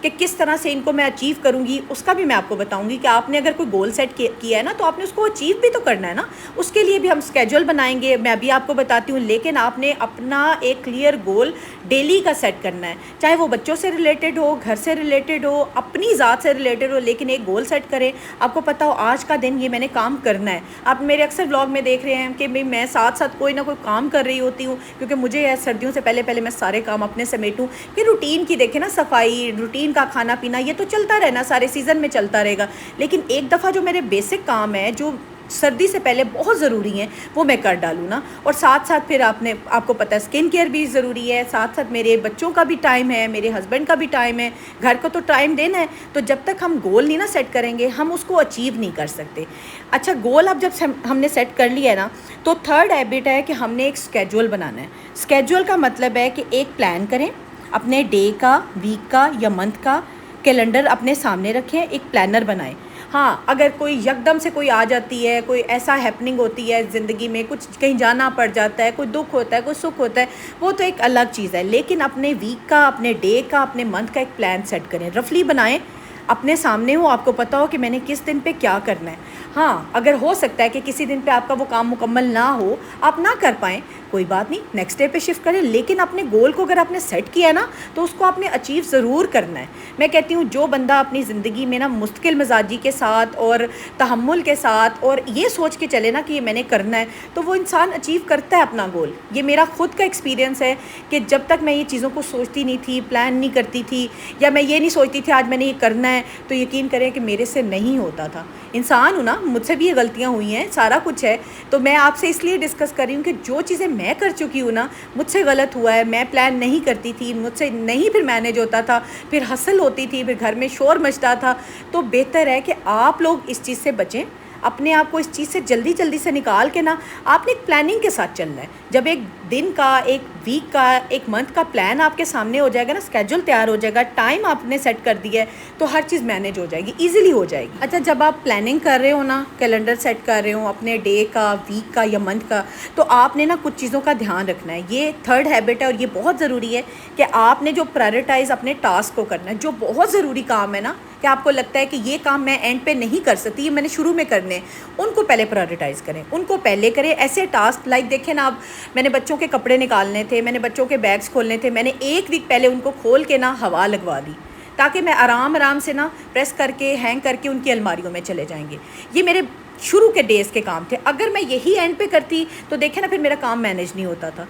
کہ کس طرح سے ان کو میں اچیو کروں گی، اس کا بھی میں آپ کو بتاؤں گی کہ آپ نے اگر کوئی گول سیٹ کیا ہے نا تو آپ نے اس کو اچیو بھی تو کرنا ہے نا، اس کے لیے بھی ہم اسکیجول بنائیں گے، میں ابھی آپ کو بتاتی ہوں، لیکن آپ نے اپنا ایک کلیئر گول ڈیلی کا سیٹ کرنا ہے، چاہے وہ بچوں سے ریلیٹڈ ہو، گھر سے ریلیٹڈ ہو، اپنی ذات سے ریلیٹڈ ہو، لیکن ایک گول سیٹ کریں، آپ کو پتہ ہو آج کا دن یہ میں نے کام کرنا ہے۔ آپ میرے اکثر ولاگ میں دیکھ رہے ہیں کہ میں ساتھ ساتھ کوئی نہ کوئی کام کر رہی ہوتی ہوں، کیونکہ مجھے سردیوں سے پہلے میں سارے کام اپنے سمیٹوں، کہ روٹین کی دیکھیں نا، صفائی، روٹین کا کھانا پینا، یہ تو چلتا رہنا، سارے سیزن میں چلتا رہے گا، لیکن ایک دفعہ جو میرے بیسک کام ہے جو سردی سے پہلے بہت ضروری ہیں وہ میں کر ڈالوں نا، اور ساتھ ساتھ پھر آپ کو پتہ ہے اسکن کیئر بھی ضروری ہے، ساتھ ساتھ میرے بچوں کا بھی ٹائم ہے، میرے ہسبینڈ کا بھی ٹائم ہے، گھر کو تو ٹائم دینا ہے، تو جب تک ہم گول نہیں نا سیٹ کریں گے ہم اس کو اچیو نہیں کر سکتے۔ اچھا، گول اب جب ہم نے سیٹ کر لیا ہے نا، تو تھرڈ ہیبٹ ہے کہ ہم نے ایک اسکیجول بنانا ہے۔ اسکیجول کا مطلب ہے کہ ایک پلان کریں، اپنے ڈے کا، ویک کا یا منتھ کا کیلنڈر اپنے سامنے رکھیں، ایک پلانر بنائیں۔ ہاں، اگر کوئی یکدم سے کوئی آ جاتی ہے، کوئی ایسا ہیپننگ ہوتی ہے زندگی میں، کچھ کہیں جانا پڑ جاتا ہے، کوئی دکھ ہوتا ہے، کوئی سکھ ہوتا ہے، وہ تو ایک الگ چیز ہے، لیکن اپنے ویک کا، اپنے ڈے کا، اپنے منتھ کا ایک پلان سیٹ کریں، رفلی بنائیں، اپنے سامنے ہو، آپ کو پتہ ہو کہ میں نے کس دن پہ کیا کرنا ہے۔ ہاں، اگر ہو سکتا ہے کہ کسی دن پہ آپ کا وہ کام مکمل نہ ہو، آپ نہ کر پائیں، کوئی بات نہیں، نیکسٹ ڈے پہ شفٹ کریں، لیکن اپنے گول کو اگر آپ نے سیٹ کیا ہے نا تو اس کو آپ نے اچیو ضرور کرنا ہے۔ میں کہتی ہوں جو بندہ اپنی زندگی میں نا مستقل مزاجی کے ساتھ اور تحمل کے ساتھ اور یہ سوچ کے چلے نا کہ یہ میں نے کرنا ہے، تو وہ انسان اچیو کرتا ہے اپنا گول۔ یہ میرا خود کا ایکسپیرینس ہے کہ جب تک میں یہ چیزوں کو سوچتی نہیں تھی، پلان نہیں کرتی تھی، یا میں یہ نہیں سوچتی تھی آج میں نے یہ کرنا ہے، تو یقین کریں کہ میرے سے نہیں ہوتا تھا۔ انسان ہوں نا، مجھ سے بھی یہ غلطیاں ہوئی ہیں، سارا کچھ ہے، تو میں آپ سے اس لیے ڈسکس کر رہی ہوں کہ جو چیزیں میں کر چکی ہوں نا، مجھ سے غلط ہوا ہے، میں پلان نہیں کرتی تھی، مجھ سے نہیں پھر مینیج ہوتا تھا، پھر ہسل ہوتی تھی، پھر گھر میں شور مچتا تھا، تو بہتر ہے کہ آپ لوگ اس چیز سے بچیں، اپنے آپ کو اس چیز سے جلدی سے نکال کے نا آپ نے ایک پلاننگ کے ساتھ چلنا ہے۔ جب ایک دن کا، ایک ویک کا، ایک منتھ کا پلان آپ کے سامنے ہو جائے گا نا، اسکیجول تیار ہو جائے گا، ٹائم آپ نے سیٹ کر دیا ہے، تو ہر چیز مینیج ہو جائے گی، ایزیلی ہو جائے گی۔ اچھا، جب آپ پلاننگ کر رہے ہو نا، کیلنڈر سیٹ کر رہے ہو اپنے ڈے کا، ویک کا یا منتھ کا، تو آپ نے نا کچھ چیزوں کا دھیان رکھنا ہے۔ یہ تھرڈ ہیبٹ ہے اور یہ بہت ضروری ہے کہ آپ نے جو پرائرٹائز اپنے ٹاسک کو کرنا ہے، جو بہت ضروری کام ہے نا، کہ آپ کو لگتا ہے کہ یہ کام میں اینڈ پہ نہیں کر سکتی، یہ میں نے شروع میں کرنے، ان کو پہلے پرائرٹائز کریں، ان کو پہلے کریں۔ ایسے ٹاسک لائک دیکھیں نا، اب میں نے بچوں کے کپڑے نکالنے تھے، میں نے بچوں کے بیگز کھولنے تھے، میں نے ایک ویک پہلے ان کو کھول کے نا ہوا لگوا دی، تاکہ میں آرام سے نا پریس کر کے، ہینگ کر کے ان کی الماریوں میں چلے جائیں گے۔ یہ میرے شروع کے ڈیز کے کام تھے، اگر میں یہی اینڈ پہ کرتی تو دیکھیں نا پھر میرا کام مینیج نہیں ہوتا تھا۔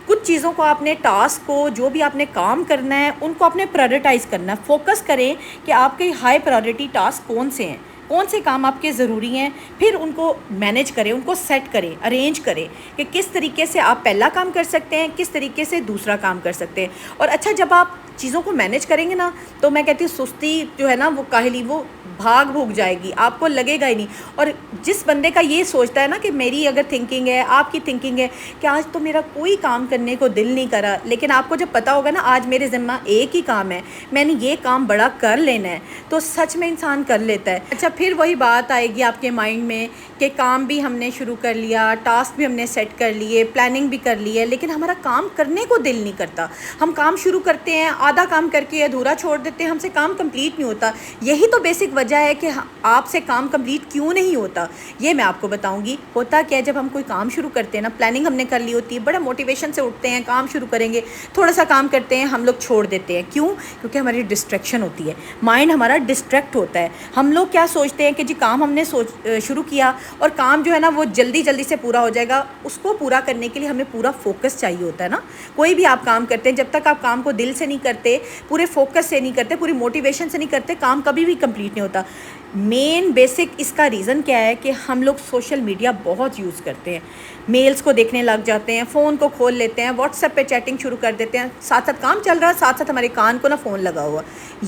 کچھ چیزوں کو آپ نے، ٹاسک کو، جو بھی آپ نے کام کرنا ہے، ان کو آپ نے پرائرٹائز کرنا ہے، فوکس کریں کہ آپ کے ہائی پرائرٹی ٹاسک کون سے ہیں، کون سے کام آپ کے ضروری ہیں، پھر ان کو مینیج کریں، ان کو سیٹ کریں، ارینج کریں کہ کس طریقے سے آپ پہلا کام کر سکتے ہیں، کس طریقے سے دوسرا کام کر سکتے ہیں۔ اور اچھا، جب آپ چیزوں کو مینیج کریں گے نا، تو میں کہتی ہوں سستی جو ہے نا، وہ کاہلی، وہ بھوک جائے گی، آپ کو لگے گا ہی نہیں۔ اور جس بندے کا یہ سوچتا ہے نا کہ میری اگر تھنکنگ ہے، آپ کی تھنکنگ ہے کہ آج تو میرا کوئی کام کرنے کو دل نہیں کرا، لیکن آپ کو جب پتہ ہوگا نا آج میرے ذمہ ایک ہی کام ہے، میں نے یہ کام بڑا کر لینا ہے، تو سچ میں انسان کر لیتا ہے۔ اچھا، پھر وہی بات آئے گی آپ کے مائنڈ میں کہ کام بھی ہم نے شروع کر لیا، ٹاسک بھی ہم نے سیٹ کر لیے، پلاننگ بھی کر لی ہے، لیکن ہمارا کام کرنے کو دل نہیں کرتا۔ ہم کام شروع کرتے ہیں، آدھا کام کر کے ادھورا چھوڑ دیتے ہیں، ہم سے کام کمپلیٹ نہیں ہوتا۔ یہی تو بیسک وجہ ہے کہ آپ سے کام کمپلیٹ کیوں نہیں ہوتا، یہ میں آپ کو بتاؤں گی۔ ہوتا کیا ہے، جب ہم کوئی کام شروع کرتے ہیں نا، پلاننگ ہم نے کر لی ہوتی ہے، بڑا موٹیویشن سے اٹھتے ہیں، کام شروع کریں گے، تھوڑا سا کام کرتے ہیں، ہم لوگ چھوڑ دیتے ہیں۔ کیوں؟ کیونکہ ہماری ڈسٹریکشن ہوتی ہے، مائنڈ ہمارا ڈسٹریکٹ ہوتا ہے۔ ہم لوگ کیا سوچتے ہیں کہ جی کام ہم نے شروع کیا، اور کام جو ہے نا وہ جلدی سے پورا ہو جائے گا، اس کو پورا کرنے کے لیے ہمیں پورا فوکس چاہیے ہوتا ہے نا۔ کوئی بھی آپ کام کرتے ہیں، جب تک آپ کام کو دل سے نہیں کرتے، پورے فوکس سے نہیں کرتے، پوری موٹیویشن سے نہیں کرتے، کام کبھی بھی کمپلیٹ نہیں ہوتا۔ مین بیسک اس کا ریزن کیا ہے کہ ہم لوگ سوشل میڈیا بہت یوز کرتے ہیں، میلز کو دیکھنے لگ جاتے ہیں، فون کو کھول لیتے ہیں، واٹس ایپ پہ چیٹنگ شروع کر دیتے ہیں، ساتھ ساتھ کام چل رہا ہے، ساتھ ساتھ ہمارے کان کو نا فون لگا ہوا،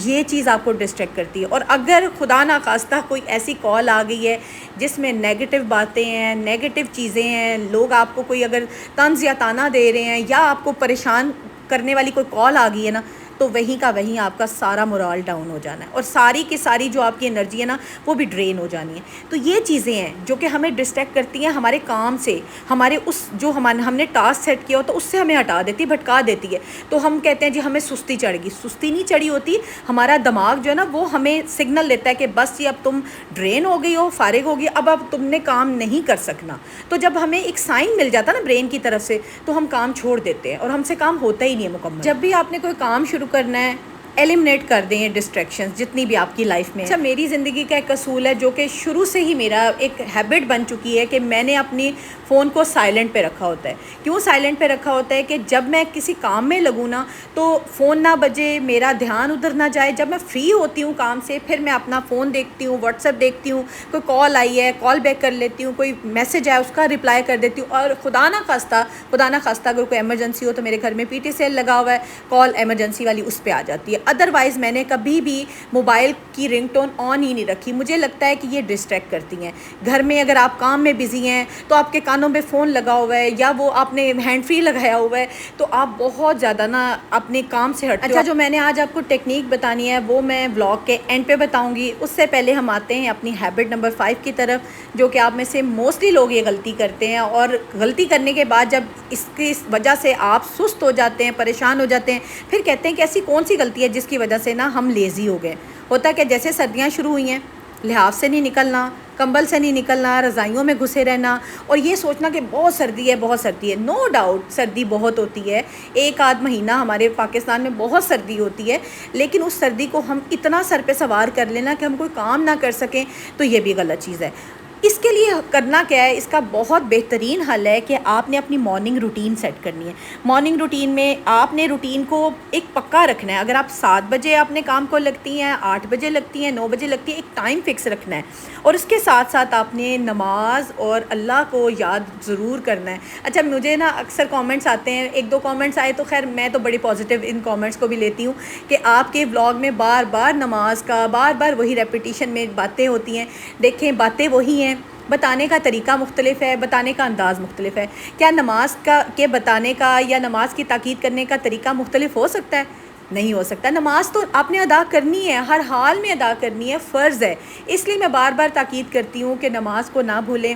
یہ چیز آپ کو ڈسٹریکٹ کرتی ہے۔ اور اگر خدا نخواستہ کوئی ایسی کال آ گئی ہے جس میں نیگیٹو باتیں ہیں، نیگیٹو چیزیں ہیں، لوگ آپ کو کوئی اگر طنز یا طعنہ دے رہے ہیں، یا آپ کو پریشان کرنے والی کوئی کال آ گئی ہے نا، تو وہیں کا وہیں آپ کا سارا مورال ڈاؤن ہو جانا ہے اور ساری کی ساری جو آپ کی انرجی ہے نا وہ بھی ڈرین ہو جانی ہے. تو یہ چیزیں ہیں جو کہ ہمیں ڈسٹریکٹ کرتی ہیں ہمارے کام سے, ہمارے اس جو ہم نے ٹاسک سیٹ کیا ہوتا ہے اس سے ہمیں ہٹا دیتی ہے, بھٹکا دیتی ہے. تو ہم کہتے ہیں جی ہمیں سستی چڑھ گئی. سستی نہیں چڑھی ہوتی, ہمارا دماغ جو ہے نا وہ ہمیں سگنل دیتا ہے کہ بس یہ اب تم ڈرین ہو گئی ہو, فارغ ہو گئی, اب تم نے کام نہیں کر سکنا. تو جب ہمیں ایک سائن مل جاتا نا برین کی طرف سے تو ہم کام چھوڑ دیتے ہیں اور ہم سے کام ہوتا ہی نہیں ہے مکمل. جب بھی آپ نے کوئی کام شروع کرنا ہے ایلیمنیٹ کر دیں یہ ڈسٹریکشنز جتنی بھی آپ کی لائف میں. اچھا, میری زندگی کا ایک اصول ہے جو کہ شروع سے ہی میرا ایک ہیبٹ بن چکی ہے کہ میں نے اپنی فون کو سائلنٹ پہ رکھا ہوتا ہے. کیوں سائلنٹ پہ رکھا ہوتا ہے؟ کہ جب میں کسی کام میں لگوں نا تو فون نہ بجے, میرا دھیان ادھر نہ جائے. جب میں فری ہوتی ہوں کام سے پھر میں اپنا فون دیکھتی ہوں, واٹس ایپ دیکھتی ہوں, کوئی کال آئی ہے کال بیک کر لیتی ہوں, کوئی میسج آیا اس کا رپلائی کر دیتی ہوں. اور خدا نہ خواستہ اگر کوئی ایمرجنسی ہو تو میرے گھر میں پی ٹی سیل لگا ہوا ہے, کال ایمرجنسی والی اس پہ آ جاتی ہے. ادروائز میں نے کبھی بھی موبائل کی رنگ ٹون آن ہی نہیں رکھی. مجھے لگتا ہے کہ یہ ڈسٹریکٹ کرتی ہیں. گھر میں اگر آپ کام میں بزی ہیں تو آپ کے کانوں میں فون لگا ہوا ہے یا وہ آپ نے ہینڈ فری لگایا ہوا ہے تو آپ بہت زیادہ نا اپنے کام سے ہٹتے ہو. اچھا, جو میں نے آج آپ کو ٹیکنیک بتانی ہے وہ میں ولاگ کے اینڈ پہ بتاؤں گی. اس سے پہلے ہم آتے ہیں اپنی ہیبٹ نمبر 5 کی طرف, جو کہ آپ میں سے موسٹلی لوگ یہ غلطی کرتے ہیں. اور غلطی کرنے کے بعد جب اس کی وجہ سے آپ سست ہو جاتے ہیں, پریشان ہو جاتے ہیں, پھر کہتے ہیں کہ ایسی کون سی غلطی ہے جس کی وجہ سے نا ہم لیزی ہو گئے. ہوتا ہے کہ جیسے سردیاں شروع ہوئی ہیں, لحاف سے نہیں نکلنا, کمبل سے نہیں نکلنا, رضائیوں میں گھسے رہنا اور یہ سوچنا کہ بہت سردی ہے بہت سردی ہے. نو ڈاؤٹ سردی بہت ہوتی ہے, ایک آدھ مہینہ ہمارے پاکستان میں بہت سردی ہوتی ہے, لیکن اس سردی کو ہم اتنا سر پہ سوار کر لینا کہ ہم کوئی کام نہ کر سکیں تو یہ بھی غلط چیز ہے. اس کے لیے کرنا کیا ہے, اس کا بہت بہترین حل ہے کہ آپ نے اپنی مارننگ روٹین سیٹ کرنی ہے. مارننگ روٹین میں آپ نے روٹین کو ایک پکا رکھنا ہے. اگر آپ 7 بجے اپنے کام کو لگتی ہیں, 8 بجے لگتی ہیں, 9 بجے لگتی ہیں, ایک ٹائم فکس رکھنا ہے. اور اس کے ساتھ ساتھ آپ نے نماز اور اللہ کو یاد ضرور کرنا ہے. اچھا, مجھے نا اکثر کامنٹس آتے ہیں, 1-2 کامنٹس آئے تو خیر میں تو بڑی پازیٹیو ان کامنٹس کو بھی لیتی ہوں کہ آپ کے ولاگ میں بار بار نماز کا بار بار وہی ریپیٹیشن میں باتیں ہوتی ہیں. دیکھیں باتیں وہی ہیں, بتانے کا طریقہ مختلف ہے, بتانے کا انداز مختلف ہے. کیا نماز کے بتانے کا یا نماز کی تاکید کرنے کا طریقہ مختلف ہو سکتا ہے؟ نہیں ہو سکتا. نماز تو آپ نے ادا کرنی ہے, ہر حال میں ادا کرنی ہے, فرض ہے. اس لیے میں بار بار تاکید کرتی ہوں کہ نماز کو نہ بھولیں.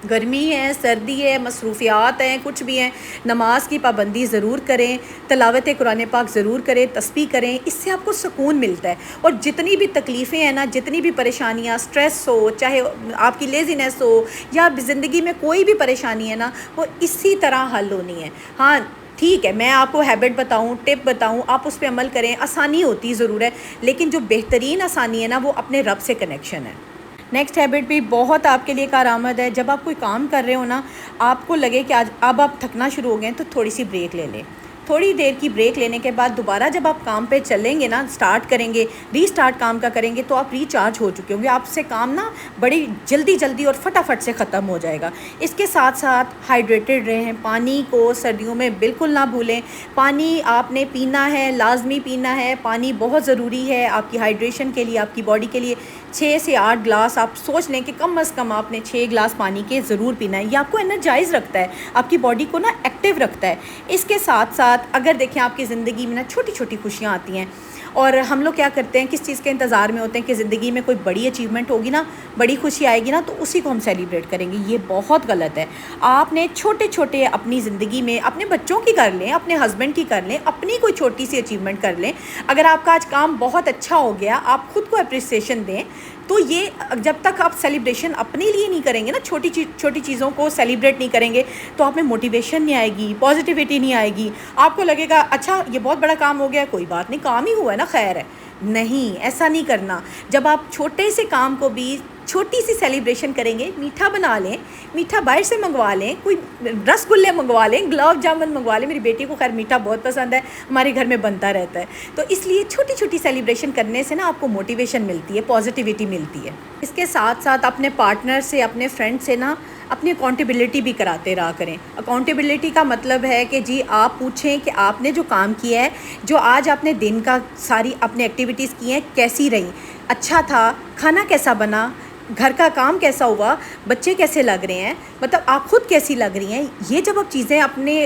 گرمی ہے, سردی ہے, مصروفیات ہیں, کچھ بھی ہیں, نماز کی پابندی ضرور کریں, تلاوت قرآن پاک ضرور کریں, تسبیح کریں. اس سے آپ کو سکون ملتا ہے. اور جتنی بھی تکلیفیں ہیں نا, جتنی بھی پریشانیاں, سٹریس ہو, چاہے آپ کی لیزینس ہو یا زندگی میں کوئی بھی پریشانی ہے نا, وہ اسی طرح حل ہونی ہے. ہاں ٹھیک ہے, میں آپ کو ہیبٹ بتاؤں, ٹپ بتاؤں, آپ اس پہ عمل کریں. آسانی ہوتی ضرور ہے, لیکن جو بہترین آسانی ہے نا وہ اپنے رب سے کنیکشن ہے. نیکسٹ ہیبٹ بھی بہت آپ کے لیے کارآمد ہے. جب آپ کوئی کام کر رہے ہو نا, آپ کو لگے کہ آج اب آپ تھکنا شروع ہو گئے ہیں تو تھوڑی سی بریک لے لیں. تھوڑی دیر کی بریک لینے کے بعد دوبارہ جب آپ کام پہ چلیں گے نا, سٹارٹ کریں گے, ری سٹارٹ کام کا کریں گے تو آپ ریچارج ہو چکے ہوں گے. آپ سے کام نا بڑی جلدی اور فٹافٹ سے ختم ہو جائے گا. اس کے ساتھ ساتھ ہائیڈریٹڈ رہیں. پانی کو سردیوں میں بالکل نہ بھولیں. پانی آپ نے پینا ہے, لازمی پینا ہے. پانی بہت ضروری ہے آپ کی ہائیڈریشن کے لیے, آپ کی باڈی کے لیے. 6 سے 8 گلاس آپ سوچ لیں کہ کم از کم آپ نے 6 گلاس پانی کے ضرور پینا ہے. یہ آپ کو انرجائز رکھتا ہے, آپ کی باڈی کو نا ایکٹیو رکھتا ہے. اس کے ساتھ ساتھ اگر دیکھیں آپ کی زندگی میں نا چھوٹی چھوٹی خوشیاں آتی ہیں, اور ہم لوگ کیا کرتے ہیں, کس چیز کے انتظار میں ہوتے ہیں کہ زندگی میں کوئی بڑی اچیومنٹ ہوگی نا, بڑی خوشی آئے گی نا تو اسی کو ہم سیلیبریٹ کریں گے. یہ بہت غلط ہے. آپ نے چھوٹے چھوٹے اپنی زندگی میں اپنے بچوں کی کر لیں, اپنے ہسبینڈ کی کر لیں, اپنی کوئی چھوٹی سی اچیومنٹ کر لیں. اگر آپ کا آج کام بہت اچھا ہو گیا, آپ خود کو اپریسیشن دیں. تو یہ جب تک آپ سیلیبریشن اپنے لیے نہیں کریں گے نا, چھوٹی چیزوں کو سیلیبریٹ نہیں کریں گے تو آپ میں موٹیویشن نہیں آئے گی, پازیٹیوٹی نہیں آئے گی. آپ کو لگے گا اچھا یہ بہت بڑا کام ہو گیا, کوئی بات نہیں, کام ہی ہوا ہے نا, خیر ہے. نہیں, ایسا نہیں کرنا. جب آپ چھوٹے سے کام کو بھی چھوٹی سی سیلیبریشن کریں گے, میٹھا بنا لیں, میٹھا باہر سے منگوا لیں, کوئی رس گلے منگوا لیں, گلاب جامن منگوا لیں. میری بیٹی کو خیر میٹھا بہت پسند ہے, ہمارے گھر میں بنتا رہتا ہے. تو اس لیے چھوٹی چھوٹی سیلیبریشن کرنے سے نا آپ کو موٹیویشن ملتی ہے, پازیٹیوٹی ملتی ہے. اس کے ساتھ ساتھ اپنے پارٹنر سے, اپنے فرینڈ سے نا اپنی اکاؤنٹیبلٹی بھی کراتے رہا کریں. اکاؤنٹیبلٹی کا مطلب ہے کہ جی آپ پوچھیں کہ آپ نے جو کام کیا ہے, جو آج آپ نے دن کا ساری اپنے ایکٹیویٹیز کی ہیں, کیسی رہیں, اچھا تھا, کھانا کیسا بنا, گھر کا کام کیسا ہوا, بچے کیسے لگ رہے ہیں, مطلب آپ خود کیسی لگ رہی ہیں. یہ جب آپ چیزیں اپنے